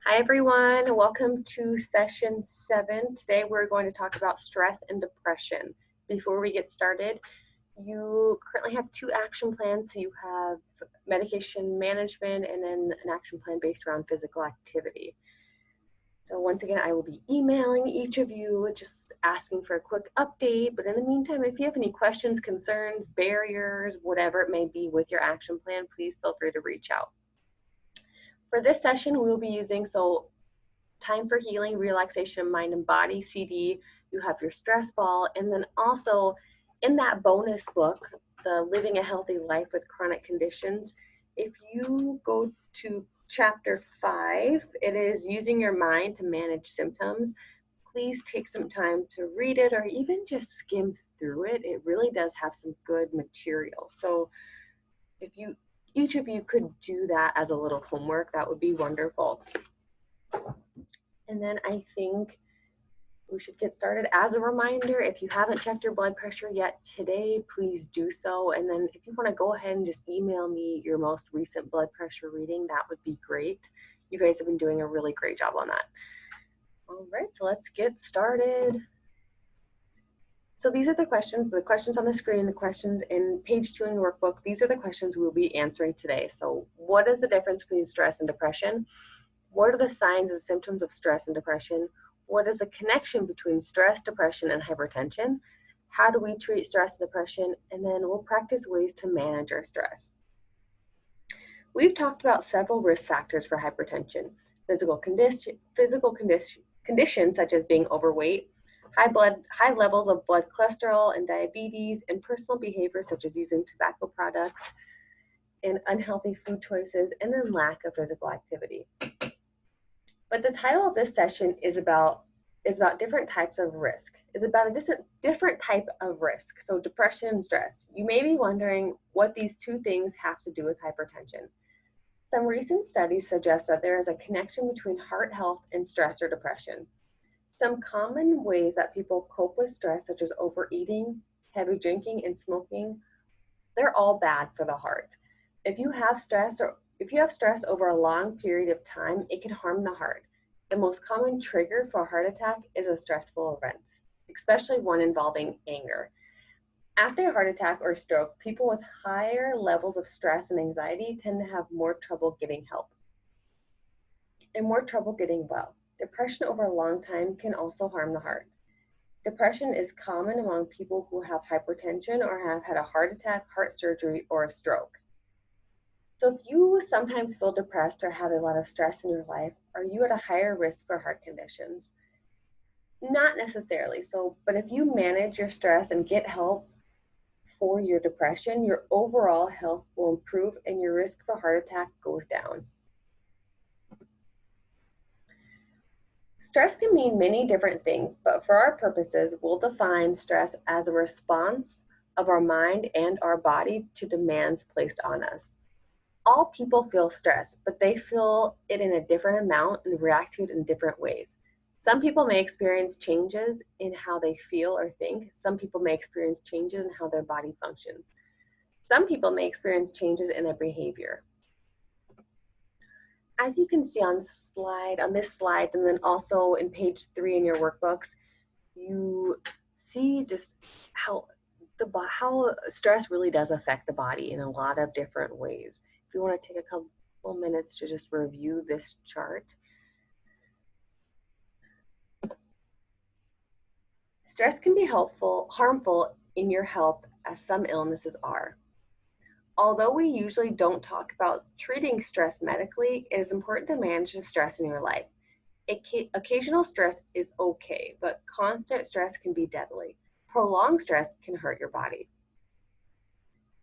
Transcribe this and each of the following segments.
Hi everyone, welcome to session 7. Today we're going to talk about stress and depression. Before we get started, you currently have 2 action plans. So you have medication management and then an action plan based around physical activity. So once again, I will be emailing each of you, just asking for a quick update. But in the meantime, if you have any questions, concerns, barriers, whatever it may be with your action plan, please feel free to reach out. For this session, we'll be using Time for Healing, Relaxation of Mind and Body CD. You have your stress ball, and then also in that bonus book, the Living a Healthy Life with Chronic Conditions, if you go to chapter 5, it is Using Your Mind to Manage Symptoms. Please take some time to read it or even just skim through it. It really does have some good material. So if each of you could do that as a little homework, that would be wonderful. And then I think we should get started. As a reminder, if you haven't checked your blood pressure yet today, please do so. And then if you want to go ahead and just email me your most recent blood pressure reading, that would be great. You guys have been doing a really great job on that. All right, so let's get started. So these are the questions on the screen, the questions in page 2 in the workbook. These are the questions we'll be answering today. So what is the difference between stress and depression? What are the signs and symptoms of stress and depression? What is the connection between stress, depression, and hypertension? How do we treat stress and depression? And then we'll practice ways to manage our stress. We've talked about several risk factors for hypertension: physical conditions such as being overweight, high levels of blood cholesterol and diabetes, and personal behaviors such as using tobacco products and unhealthy food choices, and then lack of physical activity. But the title of this session is about different types of risk. It's about a different type of risk. So depression and stress. You may be wondering what these two things have to do with hypertension. Some recent studies suggest that there is a connection between heart health and stress or depression. Some common ways that people cope with stress, such as overeating, heavy drinking, and smoking, they're all bad for the heart. If you have stress over a long period of time, it can harm the heart. The most common trigger for a heart attack is a stressful event, especially one involving anger. After a heart attack or stroke, people with higher levels of stress and anxiety tend to have more trouble getting help and more trouble getting well. Depression over a long time can also harm the heart. Depression is common among people who have hypertension or have had a heart attack, heart surgery, or a stroke. So if you sometimes feel depressed or have a lot of stress in your life, are you at a higher risk for heart conditions? Not necessarily. But if you manage your stress and get help for your depression, your overall health will improve and your risk for heart attack goes down. Stress can mean many different things, but for our purposes, we'll define stress as a response of our mind and our body to demands placed on us. All people feel stress, but they feel it in a different amount and react to it in different ways. Some people may experience changes in how they feel or think. Some people may experience changes in how their body functions. Some people may experience changes in their behavior. As you can see on this slide, and then also in page 3 in your workbooks, you see just how stress really does affect the body in a lot of different ways. If you want to take a couple minutes to just review this chart. Stress can be harmful in your health, as some illnesses are. Although we usually don't talk about treating stress medically, it is important to manage the stress in your life. Occasional stress is okay, but constant stress can be deadly. Prolonged stress can hurt your body.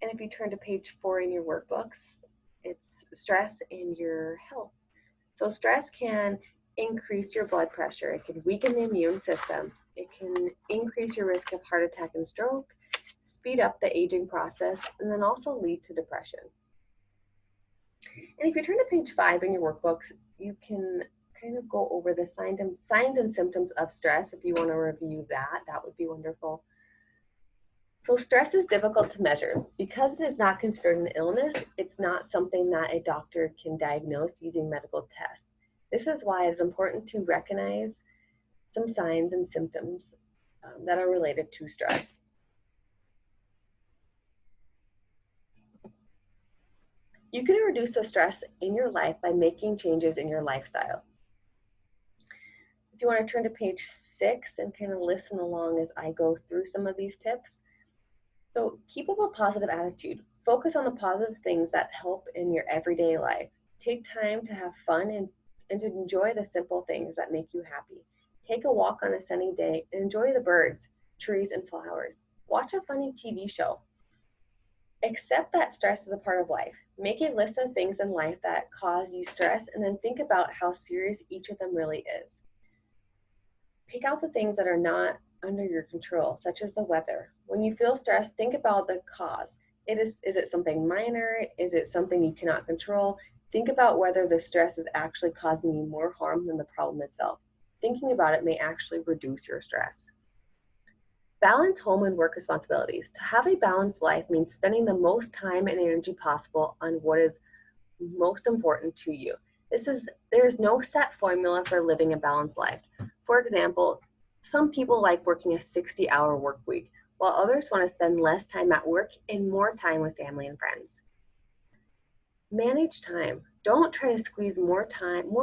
And if you turn to page 4 in your workbooks, it's stress in your health. So stress can increase your blood pressure. It can weaken the immune system. It can increase your risk of heart attack and stroke, speed up the aging process, and then also lead to depression. And if you turn to page 5 in your workbooks, you can kind of go over the signs and symptoms of stress. If you want to review that would be wonderful. So stress is difficult to measure. Because it is not considered an illness, it's not something that a doctor can diagnose using medical tests. This is why it's important to recognize some signs and symptoms that are related to stress. You can reduce the stress in your life by making changes in your lifestyle. If you want to turn to page 6 and kind of listen along as I go through some of these tips. So keep up a positive attitude. Focus on the positive things that help in your everyday life. Take time to have fun and to enjoy the simple things that make you happy. Take a walk on a sunny day and enjoy the birds, trees, and flowers. Watch a funny TV show. Accept that stress is a part of life. Make a list of things in life that cause you stress and then think about how serious each of them really is. Pick out the things that are not under your control, such as the weather. When you feel stressed, think about the cause. Is it something minor? Is it something you cannot control? Think about whether the stress is actually causing you more harm than the problem itself. Thinking about it may actually reduce your stress. Balance home and work responsibilities. To have a balanced life means spending the most time and energy possible on what is most important to you. There is no set formula for living a balanced life. For example, some people like working a 60-hour work week, while others want to spend less time at work and more time with family and friends. Manage time. Don't try to squeeze more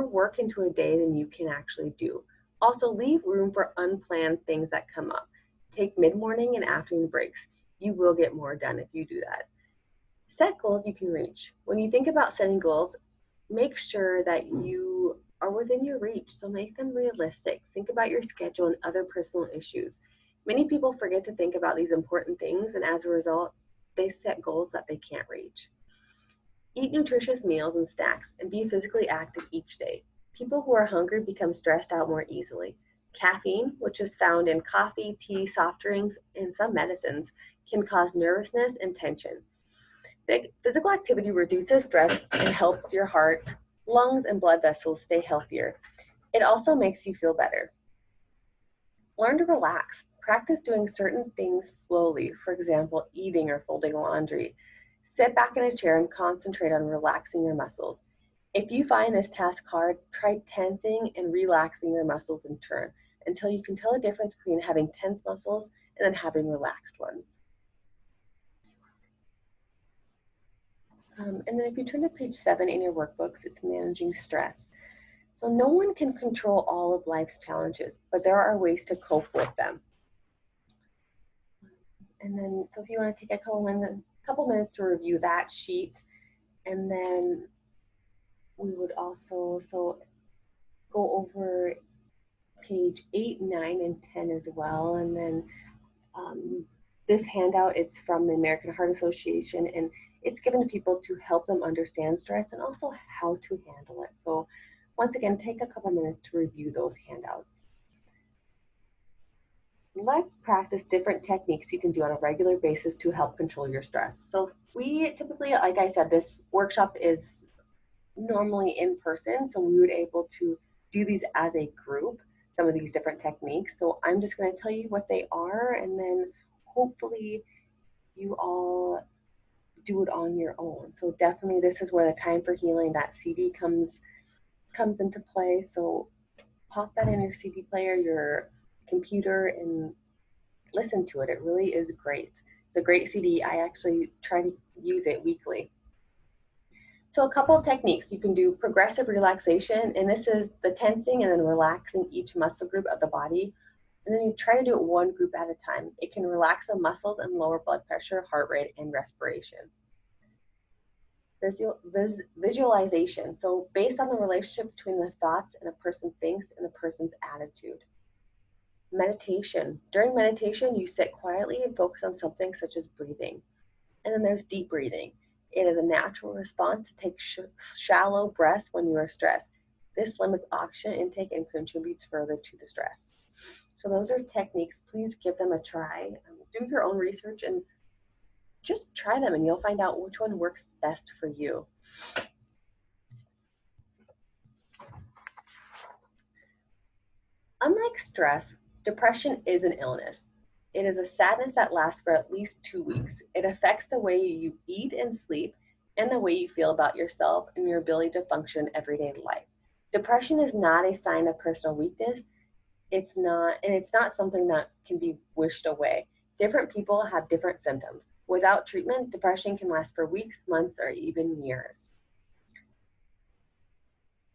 work into a day than you can actually do. Also, leave room for unplanned things that come up. Take mid-morning and afternoon breaks. You will get more done if you do that. Set goals you can reach. When you think about setting goals, make sure that you are within your reach, so make them realistic. Think about your schedule and other personal issues. Many people forget to think about these important things, and as a result, they set goals that they can't reach. Eat nutritious meals and snacks and be physically active each day. People who are hungry become stressed out more easily. Caffeine, which is found in coffee, tea, soft drinks, and some medicines, can cause nervousness and tension. Physical activity reduces stress and helps your heart, lungs, and blood vessels stay healthier. It also makes you feel better. Learn to relax. Practice doing certain things slowly, for example, eating or folding laundry. Sit back in a chair and concentrate on relaxing your muscles. If you find this task hard, try tensing and relaxing your muscles in turn until you can tell the difference between having tense muscles and then having relaxed ones. And then if you turn to page 7 in your workbooks, it's managing stress. So no one can control all of life's challenges, but there are ways to cope with them. And then, so if you want to take a couple minutes to review that sheet, and then we would also go over page 8, 9, and 10 as well. And then this handout, it's from the American Heart Association, and it's given to people to help them understand stress and also how to handle it. So once again, take a couple minutes to review those handouts. Let's practice different techniques you can do on a regular basis to help control your stress. So we typically, like I said, this workshop is normally in person, so we would be able to do these as a group, some of these different techniques. So I'm just going to tell you what they are, and then hopefully you all do it on your own. So definitely this is where the Time for Healing, that CD comes into play. So pop that in your CD player, your computer, and listen to it. It really is great. It's a great CD. I actually try to use it weekly. So a couple of techniques. You can do progressive relaxation, and this is the tensing and then relaxing each muscle group of the body. And then you try to do it one group at a time. It can relax the muscles and lower blood pressure, heart rate, and respiration. Visualization. So based on the relationship between the thoughts and a person thinks and the person's attitude. Meditation. During meditation, you sit quietly and focus on something such as breathing. And then there's deep breathing. It is a natural response to take shallow breaths when you are stressed. This limits oxygen intake and contributes further to the stress. So those are techniques. Please give them a try. Do your own research and just try them, and you'll find out which one works best for you. Unlike stress, depression is an illness. It is a sadness that lasts for at least 2 weeks. It affects the way you eat and sleep and the way you feel about yourself and your ability to function in everyday life. Depression is not a sign of personal weakness. It's not, and it's not something that can be wished away. Different people have different symptoms. Without treatment, depression can last for weeks, months, or even years.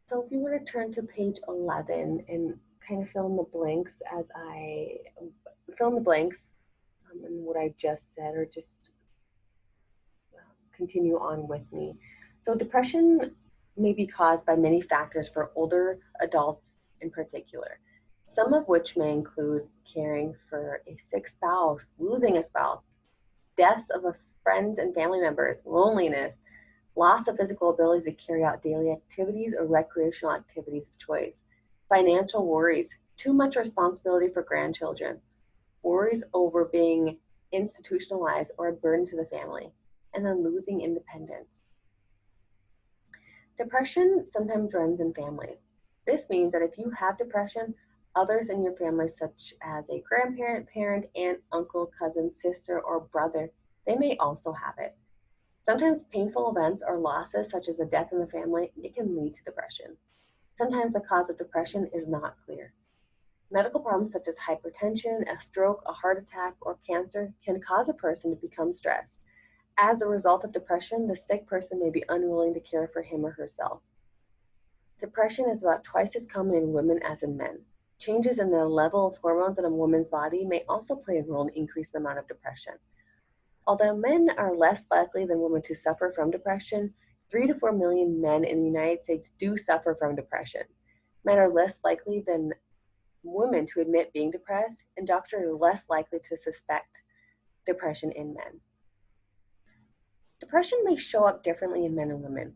So if you want to turn to page 11 and kind of fill in the blanks as I fill in the blanks in what I just said, or just continue on with me. So depression may be caused by many factors for older adults in particular, some of which may include caring for a sick spouse, losing a spouse, deaths of friends and family members, loneliness, loss of physical ability to carry out daily activities or recreational activities of choice, financial worries, too much responsibility for grandchildren, worries over being institutionalized or a burden to the family, and then losing independence. Depression sometimes runs in families. This means that if you have depression, others in your family, such as a grandparent, parent, aunt, uncle, cousin, sister, or brother, they may also have it. Sometimes painful events or losses, such as a death in the family, it can lead to depression. Sometimes the cause of depression is not clear. Medical problems such as hypertension, a stroke, a heart attack, or cancer can cause a person to become stressed. As a result of depression, the sick person may be unwilling to care for him or herself. Depression is about twice as common in women as in men. Changes in the level of hormones in a woman's body may also play a role in increasing the amount of depression. Although men are less likely than women to suffer from depression, 3 to 4 million men in the United States do suffer from depression. Men are less likely than women to admit being depressed, and doctors are less likely to suspect depression in men. Depression may show up differently in men and women.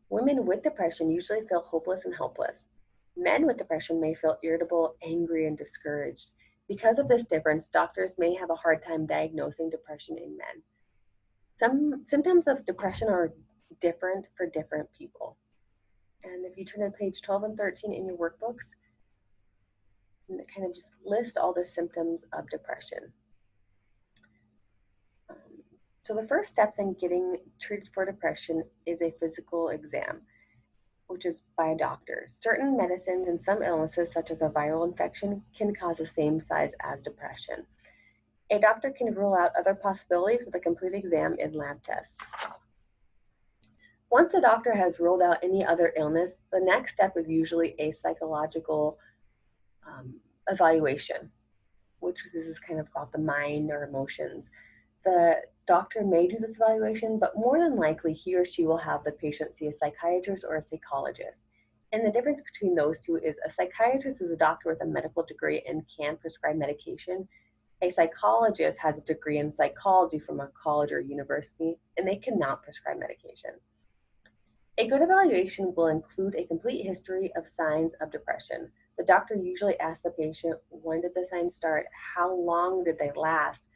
Women with depression usually feel hopeless and helpless. Men with depression may feel irritable, angry, and discouraged. Because of this difference, doctors may have a hard time diagnosing depression in men. Some symptoms of depression are different for different people. And if you turn to page 12 and 13 in your workbooks, kind of just list all the symptoms of depression. So the first steps in getting treated for depression is a physical exam, which is by a doctor. Certain medicines and some illnesses, such as a viral infection, can cause the same size as depression. A doctor can rule out other possibilities with a complete exam and lab tests. Once the doctor has ruled out any other illness, the next step is usually a psychological evaluation, which is kind of about the mind or emotions. The doctor may do this evaluation, but more than likely he or she will have the patient see a psychiatrist or a psychologist. And the difference between those two is a psychiatrist is a doctor with a medical degree and can prescribe medication. A psychologist has a degree in psychology from a college or university, and they cannot prescribe medication. A good evaluation will include a complete history of signs of depression. The doctor usually asks the patient, when did the signs start? How long did they last?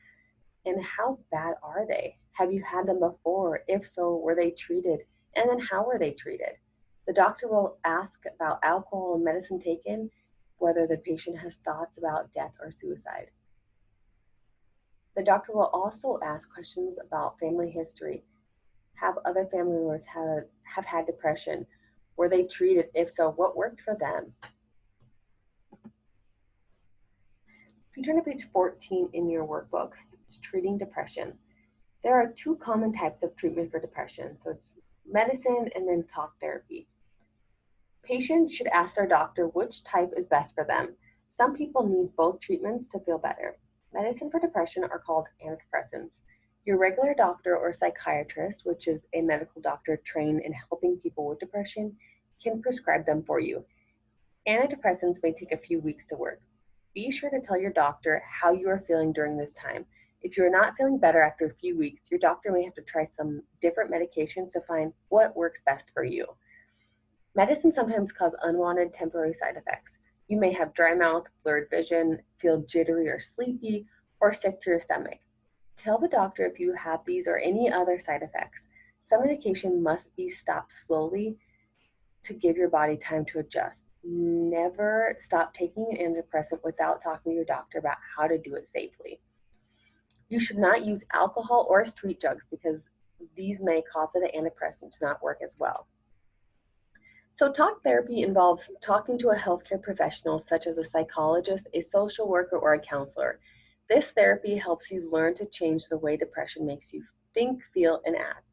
And how bad are they? Have you had them before? If so, were they treated? And then how were they treated? The doctor will ask about alcohol and medicine taken, whether the patient has thoughts about death or suicide. The doctor will also ask questions about family history. Have other family members have had depression? Were they treated? If so, what worked for them? If you turn to page 14 in your workbook, it's treating depression. There are two common types of treatment for depression. So it's medicine and then talk therapy. Patients should ask their doctor which type is best for them. Some people need both treatments to feel better. Medicine for depression are called antidepressants. Your regular doctor or psychiatrist, which is a medical doctor trained in helping people with depression, can prescribe them for you. Antidepressants may take a few weeks to work. Be sure to tell your doctor how you are feeling during this time. If you're not feeling better after a few weeks, your doctor may have to try some different medications to find what works best for you. Medicine sometimes cause unwanted temporary side effects. You may have dry mouth, blurred vision, feel jittery or sleepy, or sick to your stomach. Tell the doctor if you have these or any other side effects. Some medication must be stopped slowly to give your body time to adjust. Never stop taking an antidepressant without talking to your doctor about how to do it safely. You should not use alcohol or street drugs because these may cause the antidepressant to not work as well. So talk therapy involves talking to a healthcare professional such as a psychologist, a social worker, or a counselor. This therapy helps you learn to change the way depression makes you think, feel, and act.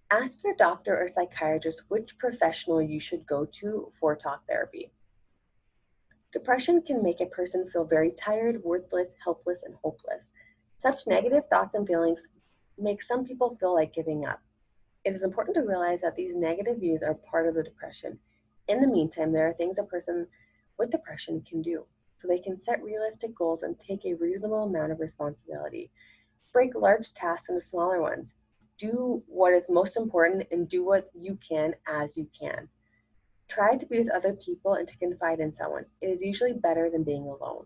Ask your doctor or psychiatrist which professional you should go to for talk therapy. Depression can make a person feel very tired, worthless, helpless, and hopeless. Such negative thoughts and feelings make some people feel like giving up. It is important to realize that these negative views are part of the depression. In the meantime, there are things a person with depression can do. So they can set realistic goals and take a reasonable amount of responsibility. Break large tasks into smaller ones. Do what is most important and do what you can as you can. Try to be with other people and to confide in someone. It is usually better than being alone.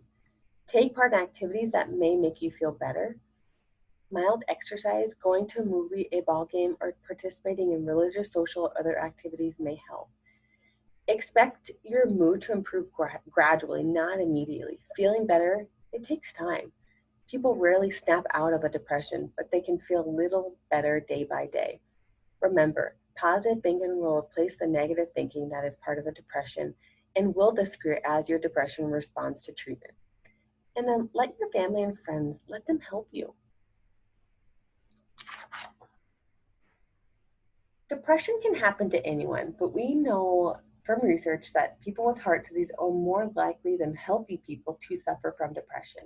Take part in activities that may make you feel better. Mild exercise, going to a movie, a ball game, or participating in religious, social, or other activities may help. Expect your mood to improve gradually, not immediately. Feeling better, it takes time. People rarely snap out of a depression, but they can feel a little better day by day. Remember, positive thinking will replace the negative thinking that is part of a depression and will disappear as your depression responds to treatment. And then let your family and friends, let them help you. Depression can happen to anyone, but we know from research that people with heart disease are more likely than healthy people to suffer from depression.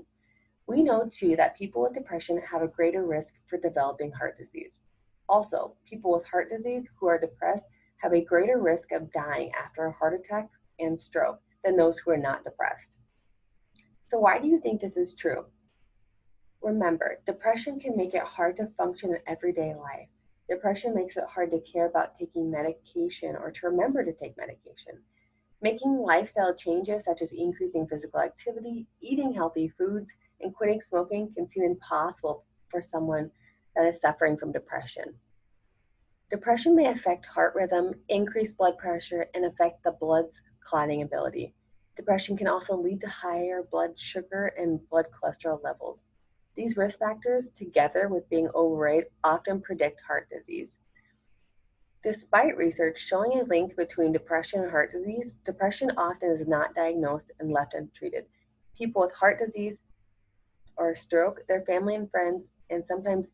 We know too that people with depression have a greater risk for developing heart disease. Also, people with heart disease who are depressed have a greater risk of dying after a heart attack and stroke than those who are not depressed. So, why do you think this is true? Remember, depression can make it hard to function in everyday life. Depression makes it hard to care about taking medication or to remember to take medication. Making lifestyle changes such as increasing physical activity, eating healthy foods, and quitting smoking can seem impossible for someone that is suffering from depression. Depression may affect heart rhythm, increase blood pressure, and affect the blood's clotting ability. Depression can also lead to higher blood sugar and blood cholesterol levels. These risk factors, together with being overweight, often predict heart disease. Despite research showing a link between depression and heart disease, depression often is not diagnosed and left untreated. People with heart disease or stroke, their family and friends, and sometimes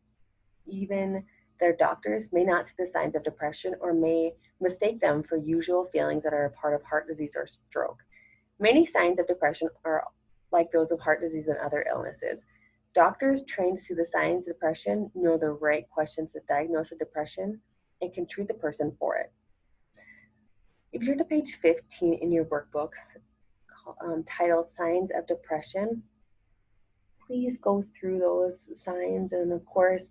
even their doctors may not see the signs of depression or may mistake them for usual feelings that are a part of heart disease or stroke. Many signs of depression are like those of heart disease and other illnesses. Doctors trained to see the signs of depression know the right questions to diagnose a depression and can treat the person for it. If you turn to page 15 in your workbooks titled Signs of Depression, please go through those signs. And of course,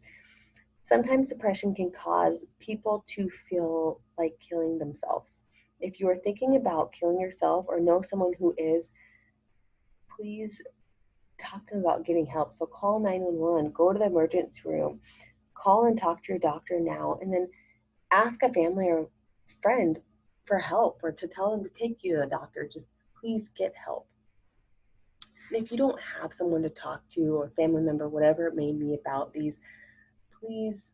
sometimes depression can cause people to feel like killing themselves. If you are thinking about killing yourself or know someone who is, please talk to them about getting help. So call 911, go to the emergency room, call and talk to your doctor now, and then ask a family or friend for help or to tell them to take you to the doctor. Just please get help. And if you don't have someone to talk to or family member, whatever it may be about these, please,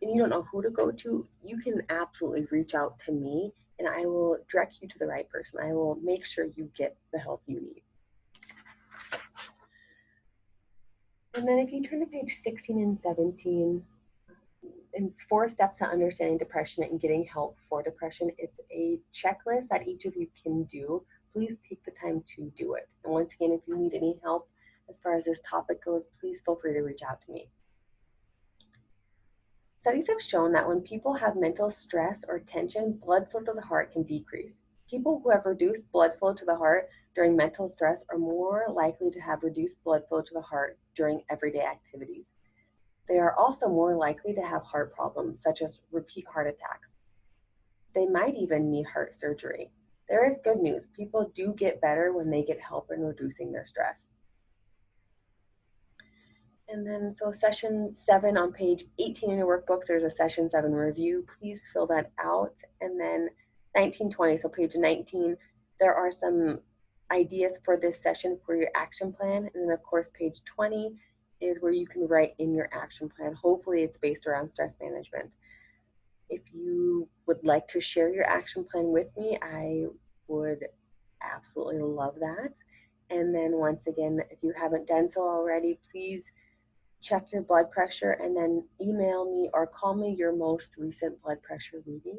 and you don't know who to go to, you can absolutely reach out to me and I will direct you to the right person. I will make sure you get the help you need. And then if you turn to page 16 and 17, it's 4 steps to understanding depression and getting help for depression. It's a checklist that each of you can do. Please take the time to do it. And once again, if you need any help as far as this topic goes, please feel free to reach out to me. Studies have shown that when people have mental stress or tension, blood flow to the heart can decrease. People who have reduced blood flow to the heart during mental stress are more likely to have reduced blood flow to the heart during everyday activities. They are also more likely to have heart problems, such as repeat heart attacks. They might even need heart surgery. There is good news. People do get better when they get help in reducing their stress. And then, so session 7 on page 18 in your workbook, there's a session 7 review. Please fill that out. And then 1920, so page 19, there are some ideas for this session for your action plan. And then, of course, page 20 is where you can write in your action plan. Hopefully, it's based around stress management. If you would like to share your action plan with me, I would absolutely love that. And then once again, if you haven't done so already, please check your blood pressure and then email me or call me your most recent blood pressure reading.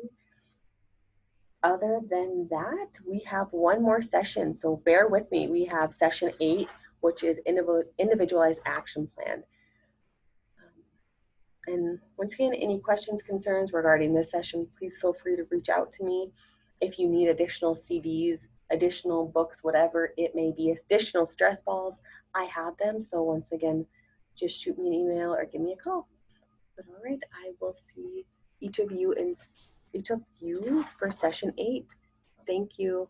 Other than that, we have one more session, so bear with me. We have session 8, which is individualized action plan. And once again, any questions, concerns regarding this session, please feel free to reach out to me. If you need additional CDs, additional books, whatever it may be, additional stress balls, I have them. So once again, just shoot me an email or give me a call. But all right, I will see each of you for session 8. Thank you.